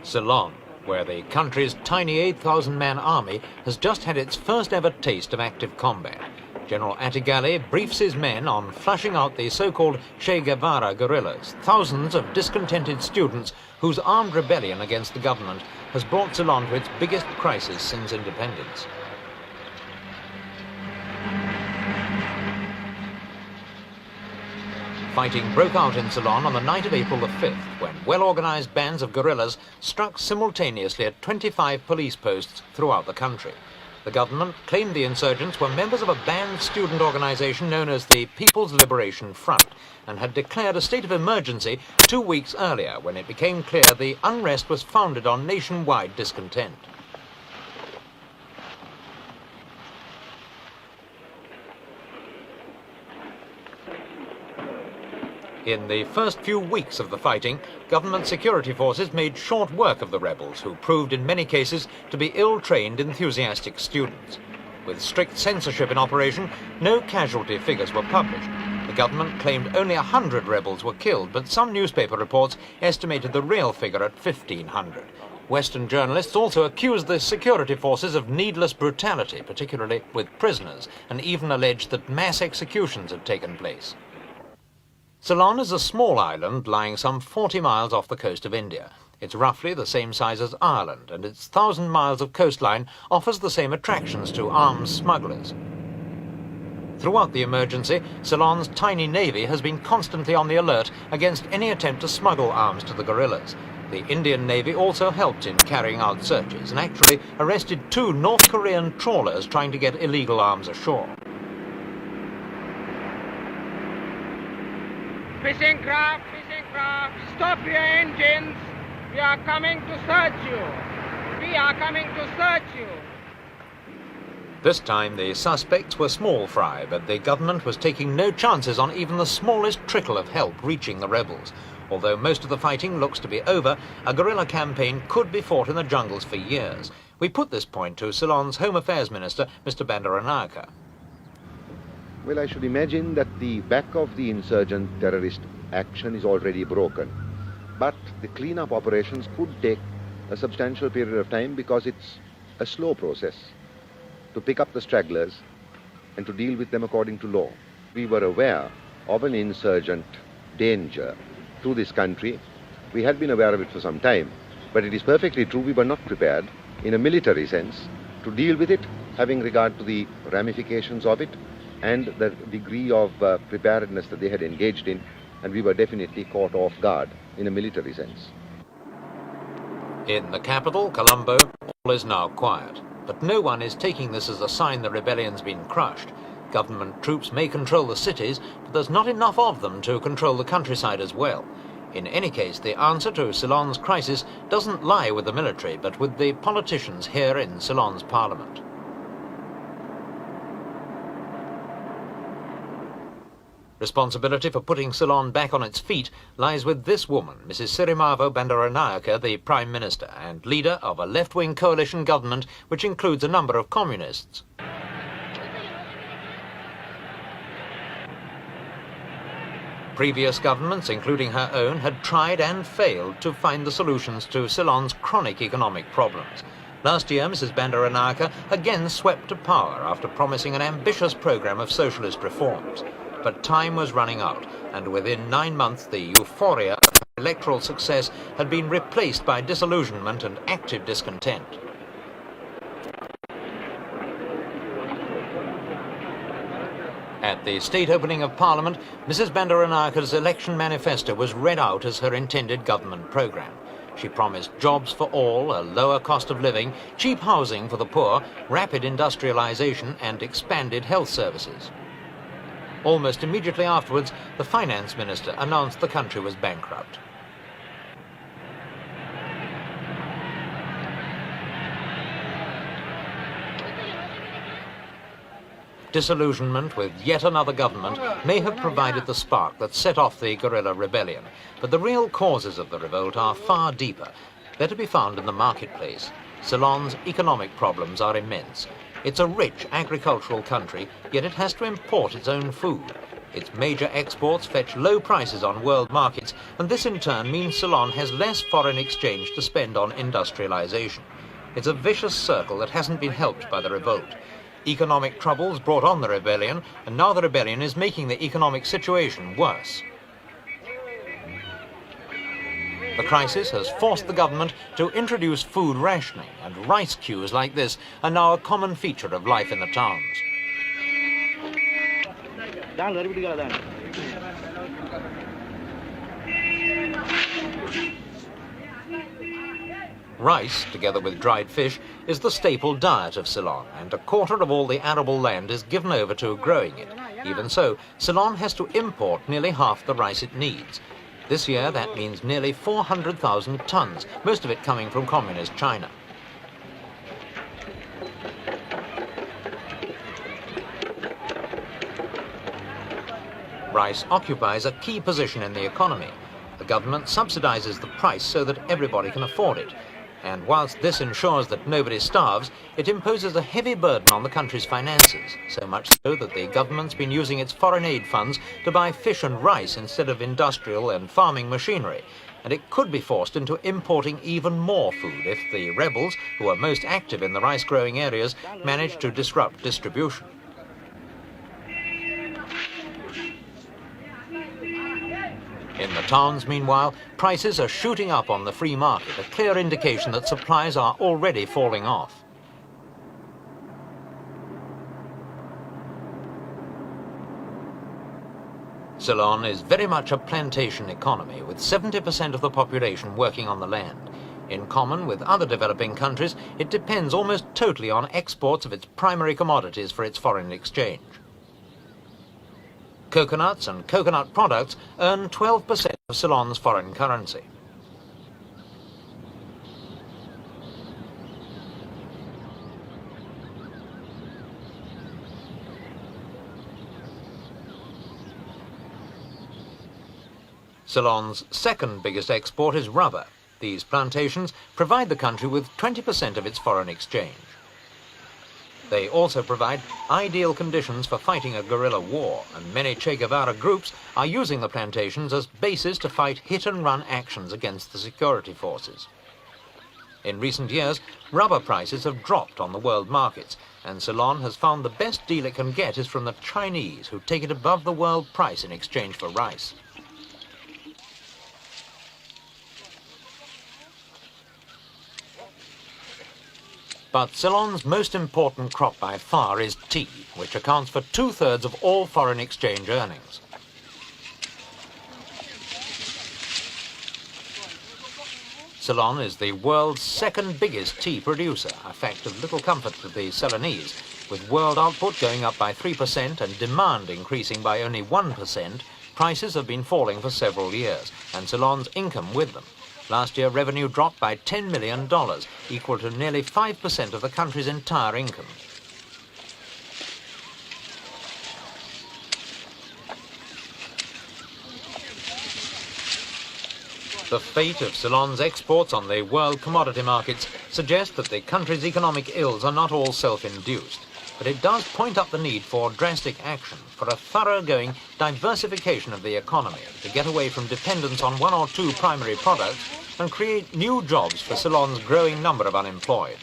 Ceylon, where the country's tiny 8,000-man army has just had its first ever taste of active combat. General Atigali briefs his men on flushing out the so-called Che Guevara guerrillas, thousands of discontented students whose armed rebellion against the government has brought Ceylon to its biggest crisis since independence. Fighting broke out in Ceylon on the night of April the 5th, when well-organized bands of guerrillas struck simultaneously at 25 police posts throughout the country. The government claimed the insurgents were members of a banned student organization known as the People's Liberation Front and had declared a state of emergency 2 weeks earlier when it became clear the unrest was founded on nationwide discontent. In the first few weeks of the fighting, government security forces made short work of the rebels, who proved in many cases to be ill-trained, enthusiastic students. With strict censorship in operation, no casualty figures were published. The government claimed only 100 rebels were killed, but some newspaper reports estimated the real figure at 1,500. Western journalists also accused the security forces of needless brutality, particularly with prisoners, and even alleged that mass executions had taken place. Ceylon is a small island lying some 40 miles off the coast of India. It's roughly the same size as Ireland, and its 1,000 miles of coastline offers the same attractions to arms smugglers. Throughout the emergency, Ceylon's tiny navy has been constantly on the alert against any attempt to smuggle arms to the guerrillas. The Indian Navy also helped in carrying out searches and actually arrested 2 North Korean trawlers trying to get illegal arms ashore. Fishing craft, stop your engines. We are coming to search you. We are coming to search you. This time the suspects were small fry, but the government was taking no chances on even the smallest trickle of help reaching the rebels. Although most of the fighting looks to be over, a guerrilla campaign could be fought in the jungles for years. We put this point to Ceylon's Home Affairs Minister, Mr. Bandaranaike. Well, I should imagine that the back of the insurgent terrorist action is already broken. But the cleanup operations could take a substantial period of time because it's a slow process to pick up the stragglers and to deal with them according to law. We were aware of an insurgent danger to this country. We had been aware of it for some time, but it is perfectly true we were not prepared in a military sense to deal with it, having regard to the ramifications of it and the degree of preparedness that they had engaged in, and we were definitely caught off guard in a military sense. In the capital, Colombo, all is now quiet, but no one is taking this as a sign the rebellion's been crushed. Government troops may control the cities, but there's not enough of them to control the countryside as well. In any case, the answer to Ceylon's crisis doesn't lie with the military, but with the politicians here in Ceylon's parliament. Responsibility for putting Ceylon back on its feet lies with this woman, Mrs. Sirimavo Bandaranaike, the Prime Minister, and leader of a left-wing coalition government which includes a number of communists. Previous governments, including her own, had tried and failed to find the solutions to Ceylon's chronic economic problems. Last year, Mrs. Bandaranaike again swept to power after promising an ambitious program of socialist reforms. But time was running out, and within 9 months the euphoria of electoral success had been replaced by disillusionment and active discontent. At the state opening of Parliament, Mrs. Bandaranaike's election manifesto was read out as her intended government programme. She promised jobs for all, a lower cost of living, cheap housing for the poor, rapid industrialisation and expanded health services. Almost immediately afterwards, the finance minister announced the country was bankrupt. Disillusionment with yet another government may have provided the spark that set off the guerrilla rebellion, but the real causes of the revolt are far deeper. They're to be found in the marketplace. Ceylon's economic problems are immense. It's a rich agricultural country, yet it has to import its own food. Its major exports fetch low prices on world markets, and this in turn means Ceylon has less foreign exchange to spend on industrialization. It's a vicious circle that hasn't been helped by the revolt. Economic troubles brought on the rebellion, and now the rebellion is making the economic situation worse. The crisis has forced the government to introduce food rationing, and rice queues like this are now a common feature of life in the towns. Rice, together with dried fish, is the staple diet of Ceylon, and a quarter of all the arable land is given over to growing it. Even so, Ceylon has to import nearly half the rice it needs. This year, that means nearly 400,000 tons, most of it coming from communist China. Rice occupies a key position in the economy. The government subsidizes the price so that everybody can afford it. And whilst this ensures that nobody starves, it imposes a heavy burden on the country's finances, so much so that the government's been using its foreign aid funds to buy fish and rice instead of industrial and farming machinery. And it could be forced into importing even more food if the rebels, who are most active in the rice-growing areas, manage to disrupt distribution. In the towns, meanwhile, prices are shooting up on the free market, a clear indication that supplies are already falling off. Ceylon is very much a plantation economy, with 70% of the population working on the land. In common with other developing countries, it depends almost totally on exports of its primary commodities for its foreign exchange. Coconuts and coconut products earn 12% of Ceylon's foreign currency. Ceylon's second biggest export is rubber. These plantations provide the country with 20% of its foreign exchange. They also provide ideal conditions for fighting a guerrilla war, and many Che Guevara groups are using the plantations as bases to fight hit-and-run actions against the security forces. In recent years, rubber prices have dropped on the world markets, and Ceylon has found the best deal it can get is from the Chinese, who take it above the world price in exchange for rice. But Ceylon's most important crop by far is tea, which accounts for 2/3 of all foreign exchange earnings. Ceylon is the world's second biggest tea producer, a fact of little comfort to the Ceylonese. With world output going up by 3% and demand increasing by only 1%, prices have been falling for several years, and Ceylon's income with them. Last year, revenue dropped by $10 million, equal to nearly 5% of the country's entire income. The fate of Ceylon's exports on the world commodity markets suggests that the country's economic ills are not all self-induced, but it does point up the need for drastic action, for a thoroughgoing diversification of the economy, to get away from dependence on one or two primary products and create new jobs for Ceylon's growing number of unemployed.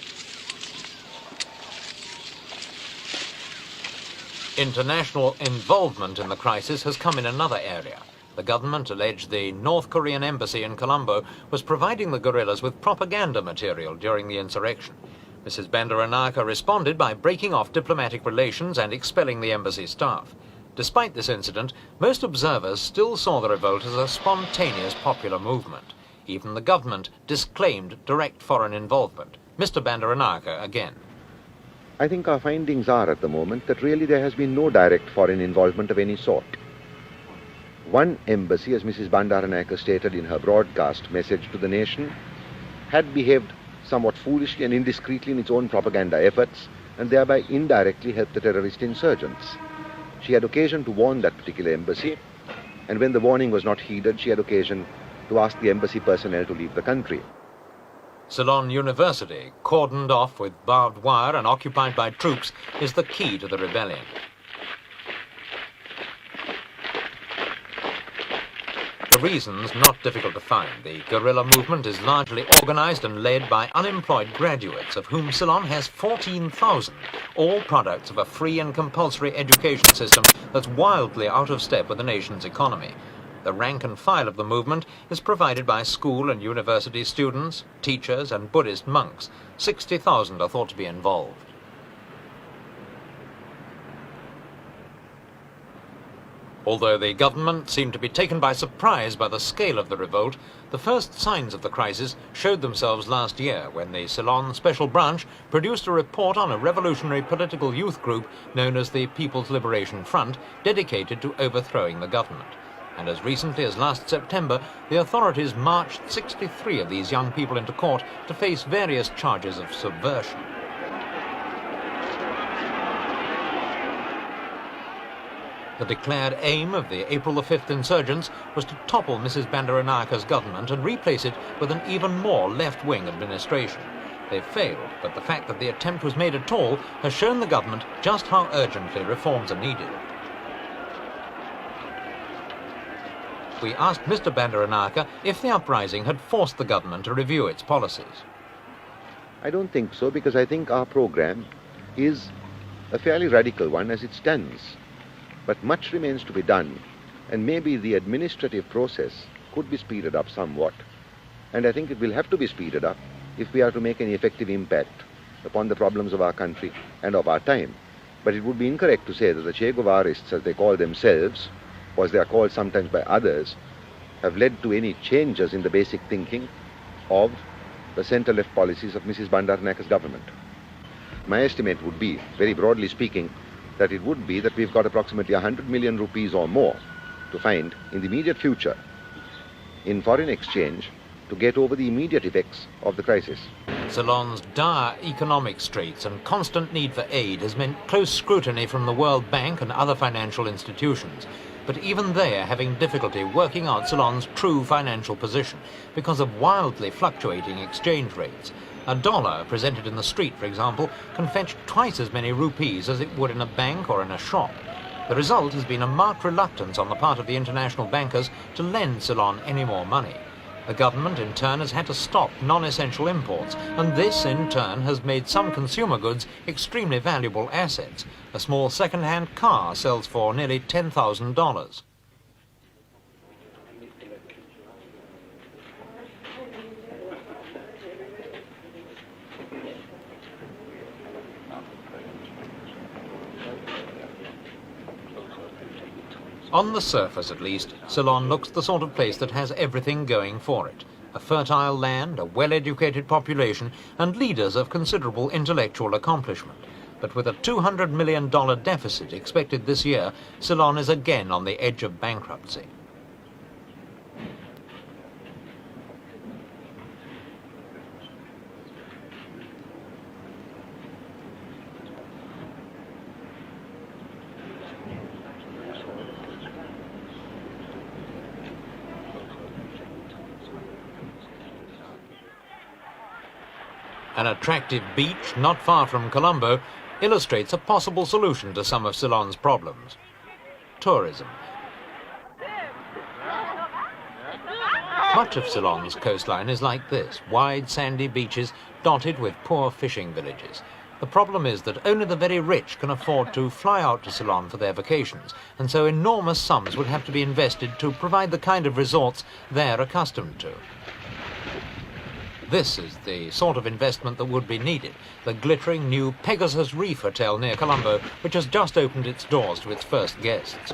International involvement in the crisis has come in another area. The government alleged the North Korean embassy in Colombo was providing the guerrillas with propaganda material during the insurrection. Mrs. Bandaranaike responded by breaking off diplomatic relations and expelling the embassy staff. Despite this incident, most observers still saw the revolt as a spontaneous popular movement. Even the government disclaimed direct foreign involvement. Mr. Bandaranaike again. I think our findings are at the moment that really there has been no direct foreign involvement of any sort. One embassy, as Mrs. Bandaranaike stated in her broadcast message to the nation, had behaved somewhat foolishly and indiscreetly in its own propaganda efforts, and thereby indirectly helped the terrorist insurgents. She had occasion to warn that particular embassy, and when the warning was not heeded, she had occasion to ask the embassy personnel to leave the country. Ceylon University, cordoned off with barbed wire and occupied by troops, is the key to the rebellion. The reason's not difficult to find. The guerrilla movement is largely organized and led by unemployed graduates, of whom Ceylon has 14,000, all products of a free and compulsory education system that's wildly out of step with the nation's economy. The rank and file of the movement is provided by school and university students, teachers and Buddhist monks. 60,000 are thought to be involved. Although the government seemed to be taken by surprise by the scale of the revolt, the first signs of the crisis showed themselves last year when the Ceylon Special Branch produced a report on a revolutionary political youth group known as the People's Liberation Front, dedicated to overthrowing the government. And as recently as last September, the authorities marched 63 of these young people into court to face various charges of subversion. The declared aim of the April the 5th insurgents was to topple Mrs. Bandaranayke's government and replace it with an even more left-wing administration. They failed, but the fact that the attempt was made at all has shown the government just how urgently reforms are needed. We asked Mr. Bandaranayke if the uprising had forced the government to review its policies. I don't think so, because I think our program is a fairly radical one as it stands. But much remains to be done, and maybe the administrative process could be speeded up somewhat. And I think it will have to be speeded up if we are to make any effective impact upon the problems of our country and of our time. But it would be incorrect to say that the Che Guevarists, as they call themselves, or as they are called sometimes by others, have led to any changes in the basic thinking of the center-left policies of Mrs. Bandaranayke's government. My estimate would be, very broadly speaking, that it would be that we've got approximately 100 million rupees or more to find in the immediate future in foreign exchange to get over the immediate effects of the crisis. Ceylon's dire economic straits and constant need for aid has meant close scrutiny from the World Bank and other financial institutions. But even they are having difficulty working out Ceylon's true financial position because of wildly fluctuating exchange rates. A dollar presented in the street, for example, can fetch twice as many rupees as it would in a bank or in a shop. The result has been a marked reluctance on the part of the international bankers to lend Ceylon any more money. The government, in turn, has had to stop non-essential imports, and this, in turn, has made some consumer goods extremely valuable assets. A small second-hand car sells for nearly $10,000. On the surface, at least, Ceylon looks the sort of place that has everything going for it. A fertile land, a well-educated population, and leaders of considerable intellectual accomplishment. But with a $200 million deficit expected this year, Ceylon is again on the edge of bankruptcy. An attractive beach not far from Colombo illustrates a possible solution to some of Ceylon's problems: tourism. Much of Ceylon's coastline is like this, wide sandy beaches dotted with poor fishing villages. The problem is that only the very rich can afford to fly out to Ceylon for their vacations, and so enormous sums would have to be invested to provide the kind of resorts they're accustomed to. This is the sort of investment that would be needed. The glittering new Pegasus Reef Hotel near Colombo, which has just opened its doors to its first guests.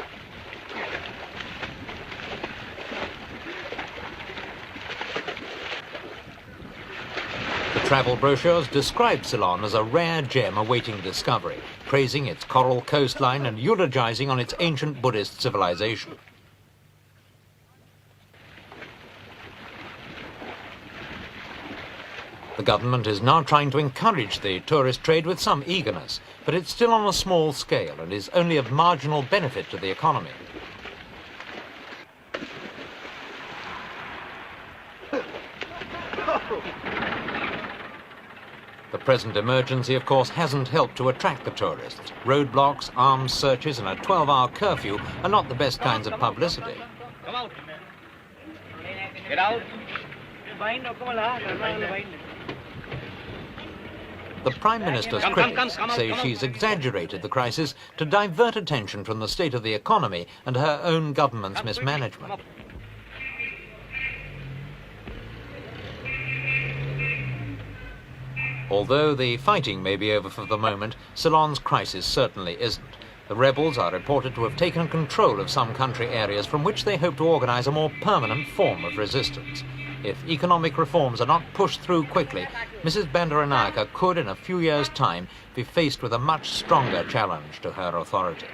The travel brochures describe Ceylon as a rare gem awaiting discovery, praising its coral coastline and eulogizing on its ancient Buddhist civilization. The government is now trying to encourage the tourist trade with some eagerness, but it's still on a small scale and is only of marginal benefit to the economy. The present emergency, of course, hasn't helped to attract the tourists. Roadblocks, armed searches and a 12-hour curfew are not the best kinds of publicity. Get out. The Prime Minister's critics say she's exaggerated the crisis to divert attention from the state of the economy and her own government's mismanagement. Although the fighting may be over for the moment, Ceylon's crisis certainly isn't. The rebels are reported to have taken control of some country areas from which they hope to organize a more permanent form of resistance. If economic reforms are not pushed through quickly, Mrs. Bandaranaike could, in a few years' time, be faced with a much stronger challenge to her authority.